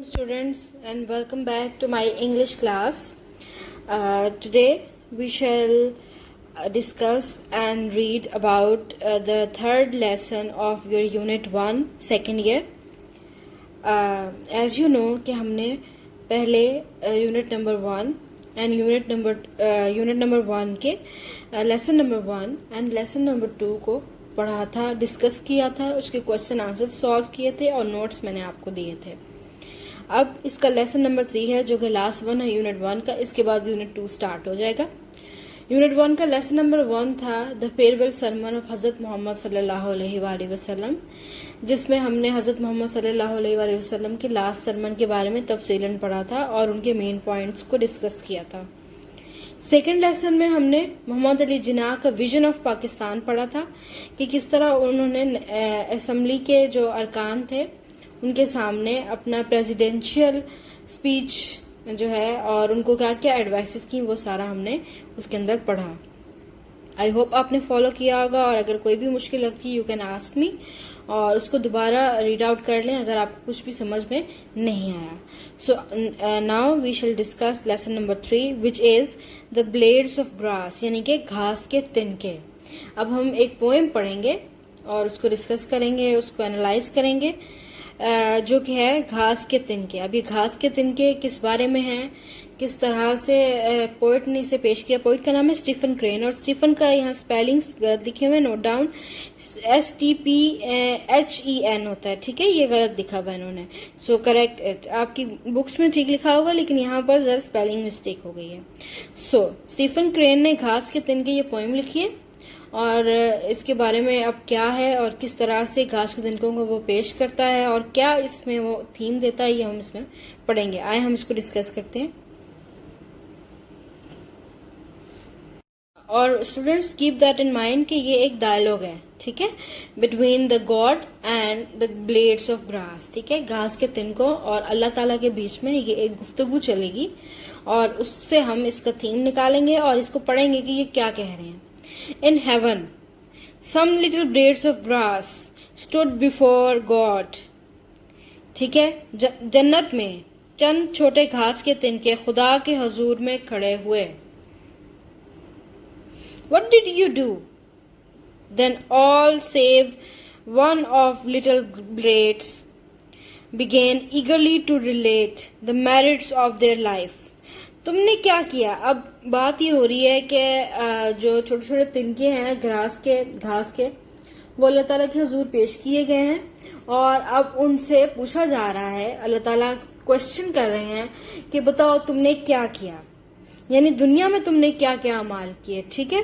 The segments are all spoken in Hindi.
Students, and welcome back to my English class. Today we shall discuss and read about the third lesson of your unit 1 second year. As you know कि हमने पहले unit number 1 and unit number 1 के lesson number 1 and lesson number 2 को पढ़ा था, डिस्कस किया था, उसके क्वेश्चन आंसर सॉल्व किए थे और नोट्स मैंने आपको दिए थे. अब इसका लेसन नंबर 3 है जो कि लास्ट वन है यूनिट 1 का. इसके बाद यूनिट 2 स्टार्ट हो जाएगा. यूनिट 1 का लेसन नंबर 1 था द फेयरवेल सरमन ऑफ हजरत मोहम्मद सल्लल्लाहु अलैहि वसल्लम, जिसमें हमने हजरत मोहम्मद सल्लल्लाहु अलैहि वसल्लम के लास्ट सरमन के बारे में तफसीलन पढ़ा था और उनके मेन पॉइंट्स को डिस्कस किया था. सेकेंड लेसन में हमने मोहम्मद अली जिन्ना का विजन ऑफ पाकिस्तान पढ़ा था कि किस तरह उन्होंने असेंबली के जो अरकान थे उनके सामने अपना प्रेसिडेंशियल स्पीच जो है और उनको क्या क्या एडवाइसेस की, वो सारा हमने उसके अंदर पढ़ा. आई होप आपने फॉलो किया होगा और अगर कोई भी मुश्किल लगती है यू कैन आस्क मी और उसको दोबारा रीड आउट कर लें अगर आपको कुछ भी समझ में नहीं आया. So now we shall discuss lesson number 3 which is the blades of grass, यानी कि घास के तिनके. अब हम एक पोएम पढ़ेंगे और उसको डिस्कस करेंगे, उसको एनालाइज करेंगे, जो कि है घास के तिनके. अब ये घास के तिनके किस बारे में है, किस तरह से पोइट ने इसे पेश किया. पोइट का नाम है स्टीफन क्रेन और स्टीफन का यहाँ स्पेलिंग्स गलत लिखे हुए, नोट डाउन. STPHEN होता है, ठीक है, ये गलत लिखा हुआ इन्होंने. So correct it. आपकी बुक्स में ठीक लिखा होगा लेकिन यहाँ पर जरा स्पेलिंग मिस्टेक हो गई है. सो स्टीफन क्रेन ने घास के तिनके ये पोएम लिखी है और इसके बारे में अब क्या है और किस तरह से घास के तिनकों को वो पेश करता है और क्या इसमें वो थीम देता है, ये हम इसमें पढ़ेंगे. आए हम इसको डिस्कस करते हैं. और students keep that in mind कि ये एक डायलॉग है, ठीक है, between the God and the blades of grass. ठीक है, घास के तिनकों और अल्लाह ताला के बीच में ये एक गुफ्तगू चलेगी और उससे हम इसका थीम निकालेंगे और इसको पढ़ेंगे कि ये क्या कह रहे हैं. In heaven, some little blades of grass stood before God. ठीक है, जन्नत में चंद छोटे घास के तिनके खुदा के हजूर में खड़े हुए. What did you do? Then all save one of little blades began eagerly to relate the merits of their life. तुमने क्या किया. अब बात ये हो रही है कि जो छोटे छोटे तिनके हैं घास के वो अल्लाह ताला के हुजूर पेश किए गए हैं और अब उनसे पूछा जा रहा है, अल्लाह ताला क्वेश्चन कर रहे हैं कि बताओ तुमने क्या किया, यानी दुनिया में तुमने क्या क्या अमाल किए. ठीक है,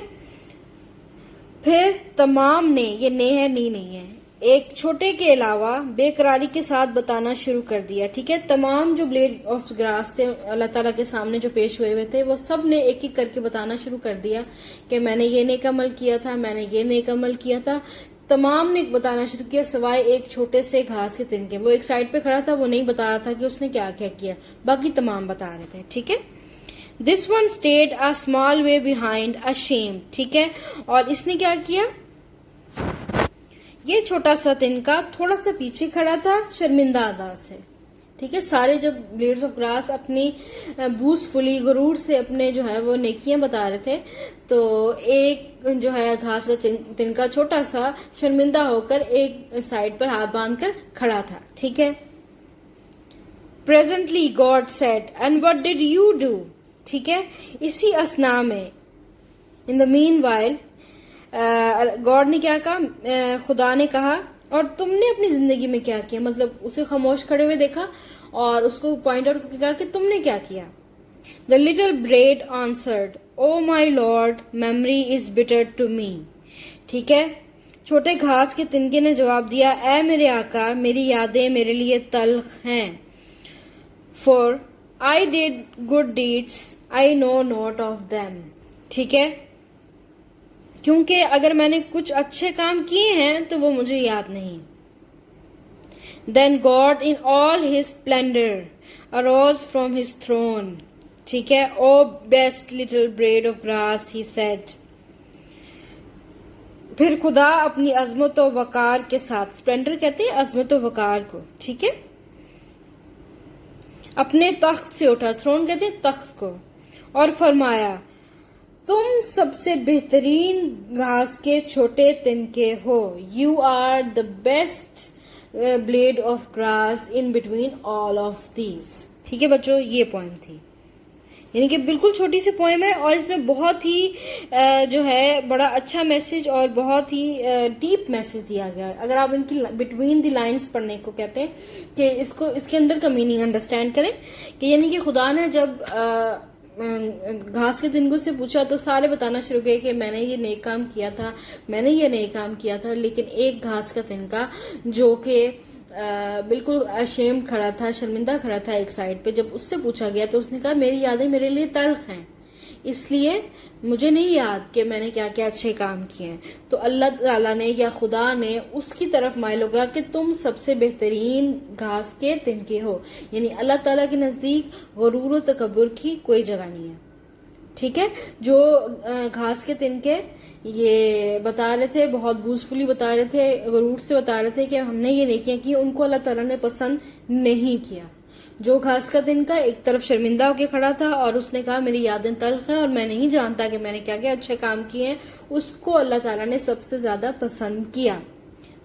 फिर तमाम ने, ये ने है नी नहीं है, एक छोटे के अलावा बेकरारी के साथ बताना शुरू कर दिया. ठीक है, तमाम जो ब्लेड ऑफ ग्रास थे अल्लाह ताला के सामने जो पेश हुए थे वो सब ने एक एक करके बताना शुरू कर दिया कि मैंने ये नेक अमल किया था, मैंने ये नेक अमल किया था. तमाम ने बताना शुरू किया सिवाय एक छोटे से घास के तिनके. वो एक साइड पे खड़ा था, वो नहीं बता रहा था कि उसने क्या क्या किया, बाकी तमाम बता रहे थे. ठीक है, this one stayed a small way behind ashamed. ठीक है, और इसने क्या किया, ये छोटा सा तिनका थोड़ा सा पीछे खड़ा था शर्मिंदा अदा से. ठीक है, सारे जब ब्लेड्स ऑफ ग्रास अपनी बूस्टफुली गुरूर से अपने जो है वो नेकियां बता रहे थे तो एक जो है घास का तिनका छोटा सा शर्मिंदा होकर एक साइड पर हाथ बांधकर खड़ा था. ठीक है, presently God said and what did you do. ठीक है, इसी असना में in the mean while God ने क्या कहा, खुदा ने कहा और तुमने अपनी जिंदगी में क्या किया. मतलब उसे खामोश खड़े हुए देखा और उसको पॉइंट आउट किया कि तुमने क्या किया. The little blade answered, oh my lord, memory is bitter to me. ठीक है, छोटे घास के तिनके ने जवाब दिया, ऐ मेरे आका, मेरी यादें मेरे लिए तल्ख हैं. For I did good deeds I know not of them. ठीक है, क्योंकि अगर मैंने कुछ अच्छे काम किए हैं तो वो मुझे याद नहीं. Then God in all his splendour arose from his throne. ठीक है, O best little blade of grass he said. फिर खुदा अपनी अजमत व वकार के साथ, स्प्लेंडर कहते हैं अजमत व वकार को. ठीक है, अपने तख्त से उठा, थ्रोन कहते हैं तख्त को, और फरमाया तुम सबसे बेहतरीन घास के छोटे तिनके हो, you are the best blade of grass in between all of these. ठीक है बच्चों, ये पोएम थी, यानी कि बिल्कुल छोटी सी पोएम है और इसमें बहुत ही जो है बड़ा अच्छा मैसेज और बहुत ही डीप मैसेज दिया गया है। अगर आप इनकी बिटवीन द लाइंस पढ़ने को कहते हैं कि इसके अंदर का मीनिंग अंडरस्टैंड करें कि यानी कि खुदा ने जब घास के तिनकों से पूछा तो सारे बताना शुरू किए कि मैंने ये नेक काम किया था, मैंने ये नेक काम किया था, लेकिन एक घास का तिनका जो कि बिल्कुल अशेम खड़ा था, शर्मिंदा खड़ा था एक साइड पे, जब उससे पूछा गया तो उसने कहा मेरी यादें मेरे लिए तल्ख हैं, इसलिए मुझे नहीं याद कि मैंने क्या क्या अच्छे काम किए हैं। तो अल्लाह ताला ने या खुदा ने उसकी तरफ माइल होगा कि तुम सबसे बेहतरीन घास के तिनके हो, यानी अल्लाह ताला के नजदीक गुरूर और तकब्बुर की कोई जगह नहीं है। ठीक है, जो घास के तिनके ये बता रहे थे, बहुत बूझफुली बता रहे थे, गुरूर से बता रहे थे कि हमने ये नेकियां की, उनको अल्लाह ताला ने पसंद नहीं किया। जो घास का तिनका एक तरफ शर्मिंदा होकर खड़ा था और उसने कहा मेरी यादें तल्ख हैं और मैं नहीं जानता कि मैंने क्या क्या अच्छे काम किए हैं, उसको अल्लाह ताला ने सबसे ज्यादा पसंद किया।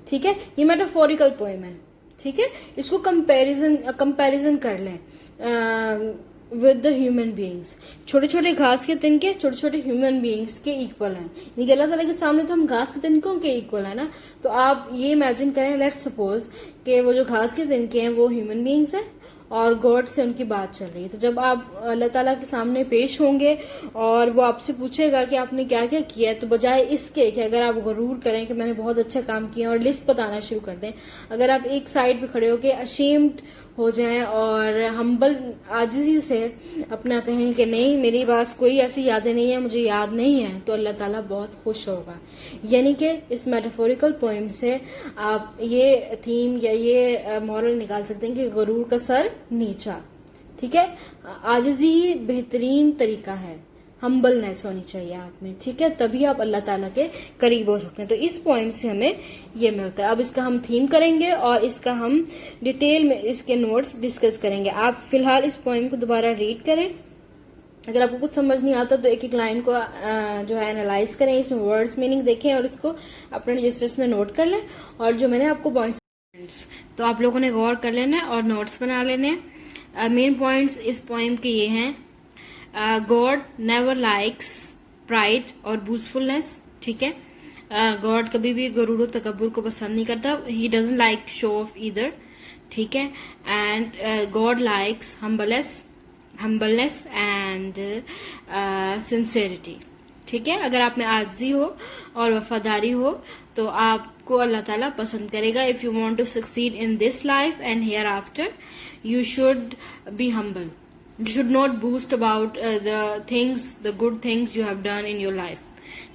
ठीक है, ये मेटाफोरिकल पोएम है। ठीक है, इसको कंपैरिजन कर लें विद द ह्यूमन बीइंग्स। छोटे छोटे घास के तिनके छोटे छोटे ह्यूमन बीइंग्स के इक्वल हैं, यानी कि अल्लाह ताला के सामने तो हम घास के तिनकों के इक्वल है ना। तो आप ये इमेजिन करें, लेट्स सपोज कि वो जो घास के तिनके हैं वो ह्यूमन बीइंग्स हैं और गॉड से उनकी बात चल रही है। तो जब आप अल्लाह ताला के सामने पेश होंगे और वो आपसे पूछेगा कि आपने क्या क्या किया है, तो बजाय इसके कि अगर आप गुरूर करें कि मैंने बहुत अच्छा काम किया और लिस्ट बताना शुरू कर दें, अगर आप एक साइड पे खड़े होके अशेम्ड हो जाएं और हम्बल आजिजी से अपना कहें कि नहीं मेरी पास कोई ऐसी यादें नहीं है, मुझे याद नहीं है, तो अल्लाह ताला बहुत खुश होगा। यानी कि इस मेटाफोरिकल पोएम से आप ये थीम या ये मॉरल निकाल सकते हैं कि गुरूर का सर नीचा। ठीक है, आजिजी ही बेहतरीन तरीका है, हम्बलनेस होनी चाहिए आप में। ठीक है, तभी आप अल्लाह ताला के करीब हो सकते हैं। तो इस पोएम से हमें ये मिलता है। अब इसका हम थीम करेंगे और इसका हम डिटेल में इसके नोट्स डिस्कस करेंगे। आप फिलहाल इस पोएम को दोबारा रीड करें, अगर आपको कुछ समझ नहीं आता तो एक एक लाइन को जो है एनालाइज करें, इसमें वर्ड्स मीनिंग देखें और इसको अपने रजिस्टर्स में नोट कर लें। और जो मैंने आपको पॉइंट्स तो आप लोगों ने गौर कर लेना है और नोट्स बना लेने हैं। मेन पॉइंट्स इस पोएम के ये हैं, गॉड नेवर लाइक्स प्राइड और बूस्टफुलनेस। ठीक है, गॉड कभी भी गुरूर और तकब्बुर को पसंद नहीं करता, he doesn't like show off either. ठीक है, and God likes humbleness and sincerity. ठीक है, अगर आप में आजिज़ी हो और वफादारी हो तो आपको अल्लाह ताला पसंद करेगा। If you want to succeed in this life and hereafter, you should be humble, you should not boast about the good things you have done in your life.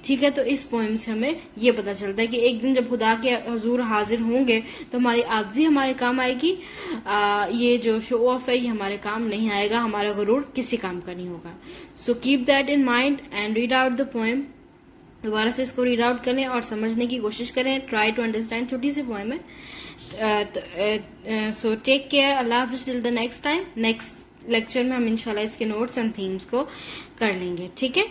ठीक है, तो इस पोएम से हमें ये पता चलता है कि एक दिन जब खुदा के हुजूर हाजिर होंगे तो हमारी आजिज़ी हमारे काम आएगी, ये जो शो ऑफ है ये हमारे काम नहीं आएगा, हमारा गुरूर किसी काम का नहीं होगा। So keep that in mind and read out the poem. दोबारा से इसको रीड आउट करें और समझने की कोशिश करें, ट्राई टू अंडरस्टैंड। छोटी सी पोएम है। सो टेक केयर, अल्लाह हाफिज़ till the next time. Next lecture में हम इंशाल्लाह इसके नोट्स एंड थीम्स को कर लेंगे। ठीक है।